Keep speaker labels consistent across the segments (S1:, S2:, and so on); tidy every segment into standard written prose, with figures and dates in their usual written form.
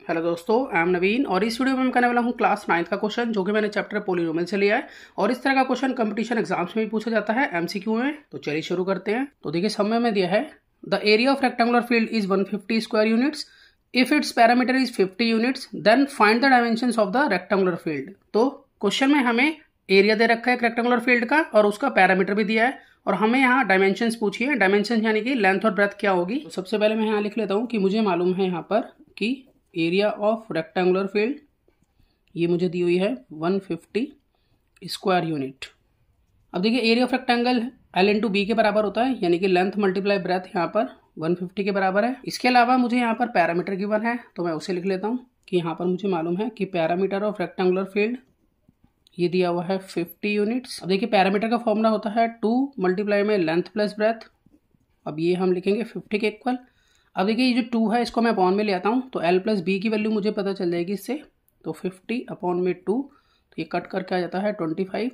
S1: Hello दोस्तों, I am नवीन और इस वीडियो में मैं करने वाला हूं क्लास 9th का क्वेश्चन जो कि मैंने चैप्टर पॉलिनोमियल से लिया है। और इस तरह का क्वेश्चन कंपटीशन एग्जाम्स में भी पूछा जाता है एमसीक्यू में। तो चलिए शुरू करते हैं। तो देखिए समय में दिया है the area of rectangular field is 150 square units. If its parameter is 50 units then find the dimensions of the rectangular field. तो क्वेश्चन में हमें एरिया दे रखा है रेक्टेंगुलर फील्ड का और उसका पैरामीटर भी दिया है और हमें यहाँ डायमेंशंस पूछी है। डायमेंशन यानी कि लेंथ और ब्रेथ क्या होगी। तो सबसे पहले मैं यहाँ लिख लेता हूँ कि मुझे मालूम है यहाँ पर कि एरिया ऑफ रेक्टेंगुलर फील्ड ये मुझे दी हुई है 150 स्क्वायर यूनिट। अब देखिए area of rectangle L into B के बराबर होता है, यानी कि लेंथ मल्टीप्लाई ब्रेथ यहाँ पर 150 के बराबर है। इसके अलावा मुझे यहाँ पर पैरामीटर गिवन है तो मैं उसे लिख लेता हूँ कि यहाँ पर मुझे मालूम है कि पैरामीटर ऑफ रेक्टेंगुलर फील्ड ये दिया हुआ है 50 यूनिट्स। अब देखिए पैरामीटर का फॉर्मूला होता है 2 मल्टीप्लाई में लेंथ प्लस ब्रेथ। अब ये हम लिखेंगे 50 के इक्वल। अब देखिए ये जो 2 है इसको मैं अपॉन में ले आता हूँ तो l प्लस बी की वैल्यू मुझे पता चल जाएगी इससे। तो 50 अपॉन में 2 तो ये कट करके आ जाता है 25।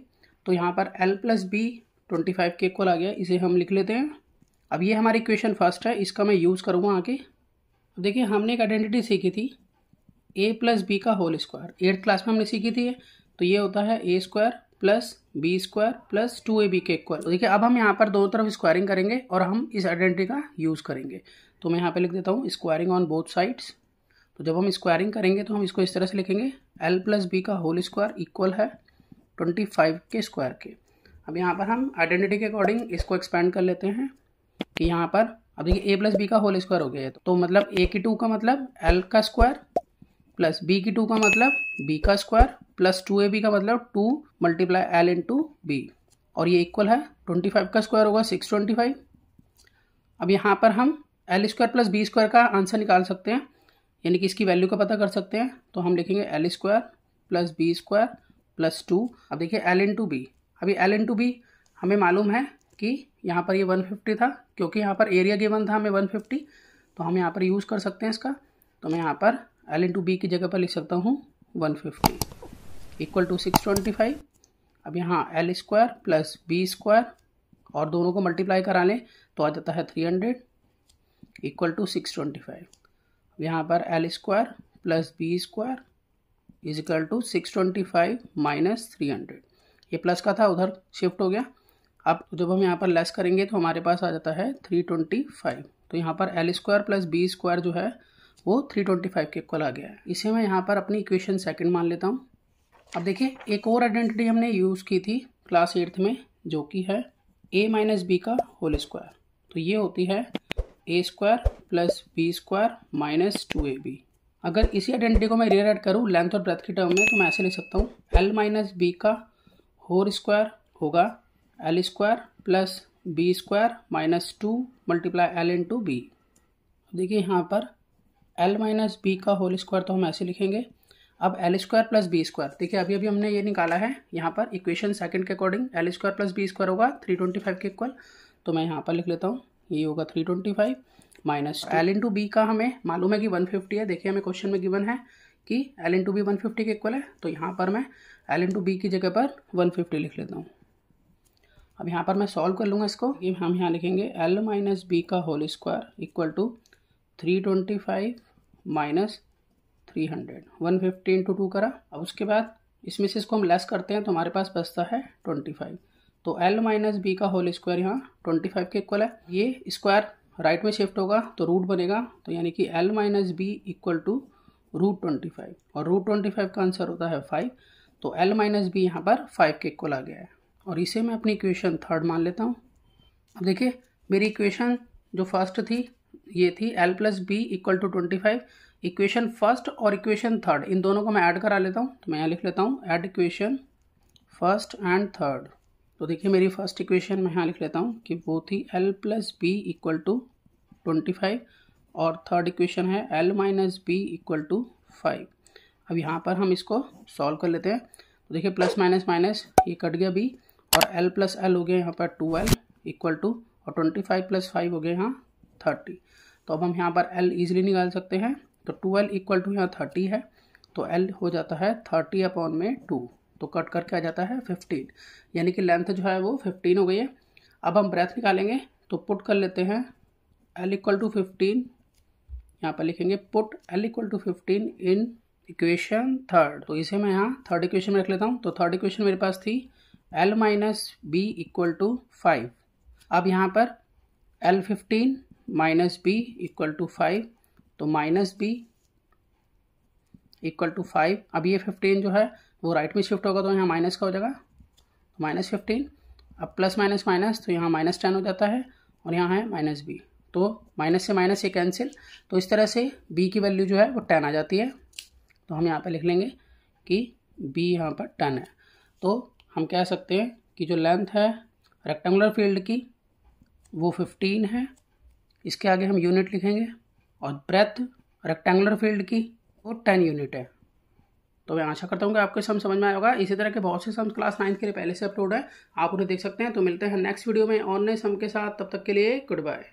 S1: तो यहाँ पर l प्लस बी 25 के इक्वल आ गया, इसे हम लिख लेते हैं। अब ये हमारी इक्वेशन फर्स्ट है, इसका मैं यूज़ करूँगा आगे। अब देखिए हमने एक आइडेंटिटी सीखी थी a प्लस बी का होल स्क्वायर, 8th क्लास में हमने सीखी थी। तो ये होता है a square plus B square plus 2ab के इक्वल। तो देखिए अब हम यहाँ पर दोनों तरफ स्क्वायरिंग करेंगे और हम इस आइडेंटिटी का यूज़ करेंगे। तो मैं यहाँ पे लिख देता हूँ स्क्वायरिंग ऑन बोथ साइड्स। तो जब हम स्क्वायरिंग करेंगे तो हम इसको इस तरह से लिखेंगे l प्लस बी का होल स्क्वायर इक्वल है 25 के स्क्वायर के। अब यहाँ पर हम आइडेंटिटी के अकॉर्डिंग इसको एक्सपेंड कर लेते हैं कि यहाँ पर अब देखिए a प्लस बी का होल स्क्वायर हो गया है। तो मतलब a की 2 का मतलब l का स्क्वायर प्लस b की 2 का मतलब b का स्क्वायर प्लस 2ab का मतलब 2 मल्टीप्लाई l इंटू बी और ये इक्वल है 25 का स्क्वायर होगा 625। अब यहाँ पर हम L square plus B square का आंसर निकाल सकते हैं, यानी कि इसकी वैल्यू का पता कर सकते हैं। तो हम लिखेंगे L square plus B square plus 2। अब देखिए एल इंटू बी, अभी एल इंटू बी हमें मालूम है कि यहाँ पर ये 150 था क्योंकि यहाँ पर एरिया गिवन था हमें 150। तो हम यहाँ पर यूज़ कर सकते हैं इसका। तो मैं यहाँ पर एल इंटू बी की जगह पर लिख सकता हूँ 150 इक्वल टू 625। अब यहाँ L square plus B square और दोनों को मल्टीप्लाई करा लें तो आ जाता है 300 इक्वल टू 625। यहाँ पर L square plus B square is equal to 625 minus 300। ये प्लस का था उधर शिफ्ट हो गया। अब जब हम यहाँ पर लेस करेंगे तो हमारे पास आ जाता है 325। तो यहाँ पर L square plus B square जो है वो 325 के इक्वल आ गया है। इसे मैं यहाँ पर अपनी इक्वेशन सेकंड मान लेता हूँ। अब देखिए एक और आइडेंटिटी हमने यूज़ की थी क्लास 8th में जो कि है a माइनस बी का होल स्क्वायर। तो ये होती है a square plus B square minus 2ab। अगर इसी आइडेंटिटी को मैं रीराइट करूँ लेंथ और ब्रेथ की टर्म में तो मैं ऐसे लिख सकता हूँ l माइनस बी का होल स्क्वायर होगा l square plus B square minus 2 multiply l into B. देखिए यहाँ पर l माइनस बी का होल स्क्वायर तो हम ऐसे लिखेंगे। अब L square plus B square देखिए अभी अभी हमने ये निकाला है यहाँ पर इक्वेशन सेकंड के according L square plus B square होगा 325 के इक्वल। तो मैं यहाँ पर लिख लेता हूँ ये होगा 325 माइनस एल इंटू बी का हमें मालूम है कि 150 है। देखिए हमें क्वेश्चन में गिवन है कि एल इंटू बी 150 के इक्वल है। तो यहाँ पर मैं एल इंटू बी की जगह पर 150 लिख लेता हूँ। अब यहाँ पर मैं सॉल्व कर लूँगा इसको। हम यहाँ लिखेंगे एल माइनस बी का whole square equal to 325 minus 300 150 into 2 करा। अब उसके बाद इसमें से इसको हम लेस करते हैं तो हमारे पास बचता है 25। तो l माइनस बी का होल स्क्वायर यहाँ 25 के इक्वल है। ये स्क्वायर राइट में शिफ्ट होगा तो रूट बनेगा। तो यानी कि l minus B equal to root 25 और रूट 25 का आंसर होता है 5। तो l माइनस बी यहाँ पर 5 के इक्वल आ गया है और इसे मैं अपनी इक्वेशन थर्ड मान लेता हूँ। अब देखिए मेरी इक्वेशन जो फर्स्ट थी ये थी l plus B equal to 25। Equation first और इक्वेशन थर्ड इन दोनों को मैं ऐड करा लेता हूँ। तो मैं यहाँ लिख लेता हूँ add equation first and third. तो देखिए मेरी फर्स्ट इक्वेशन मैं यहाँ लिख लेता हूँ कि वो थी l plus B equal to 25 और थर्ड इक्वेशन है l minus B equal to 5। अब यहाँ पर हम इसको सॉल्व कर लेते हैं। तो देखिए प्लस माइनस माइनस ये कट गया b और l प्लस l हो गया यहाँ पर 2l इक्वल टू और 25 प्लस 5 हो गया यहाँ 30। तो अब हम यहाँ पर l ईजिली निकाल सकते हैं। तो 2l इक्वल टू यहाँ 30 है तो l हो जाता है 30 अपॉन में 2 तो कट करके आ जाता है 15, यानी कि लेंथ जो है वो 15 हो गई है। अब हम ब्रेथ निकालेंगे तो पुट कर लेते हैं l इक्वल टू 15 यहाँ पर लिखेंगे put L equal to 15 in equation third. तो इसे मैं यहाँ थर्ड इक्वेशन में रख लेता हूँ। तो थर्ड इक्वेशन मेरे पास थी L minus B equal to 5। अब यहाँ पर L15 minus B equal to 5, तो माइनस बी इक्वल टू 5। अब ये 15 जो है वो राइट में शिफ्ट होगा, तो यहाँ माइनस का हो जाएगा, -15। अब प्लस माइनस माइनस, तो यहाँ -10 हो जाता है, और यहाँ है माइनस बी, तो माइनस से माइनस ये कैंसिल। तो इस तरह से b की वैल्यू जो है वो 10 आ जाती है। तो हम यहाँ पे लिख लेंगे कि b यहाँ पर 10 है। तो हम कह सकते हैं कि जो लेंथ है रेक्टेंगुलर फील्ड की वो 15 है, इसके आगे हम यूनिट लिखेंगे, और ब्रेथ रेक्टेंगुलर फील्ड की वो 10 यूनिट है। तो मैं आशा करता हूँ कि आपको सम समझ में आया होगा। इसी तरह के बहुत से सम क्लास 9 के लिए पहले से अपलोड है, आप उन्हें देख सकते हैं। तो मिलते हैं नेक्स्ट वीडियो में और नए सम के साथ, तब तक के लिए गुड बाय।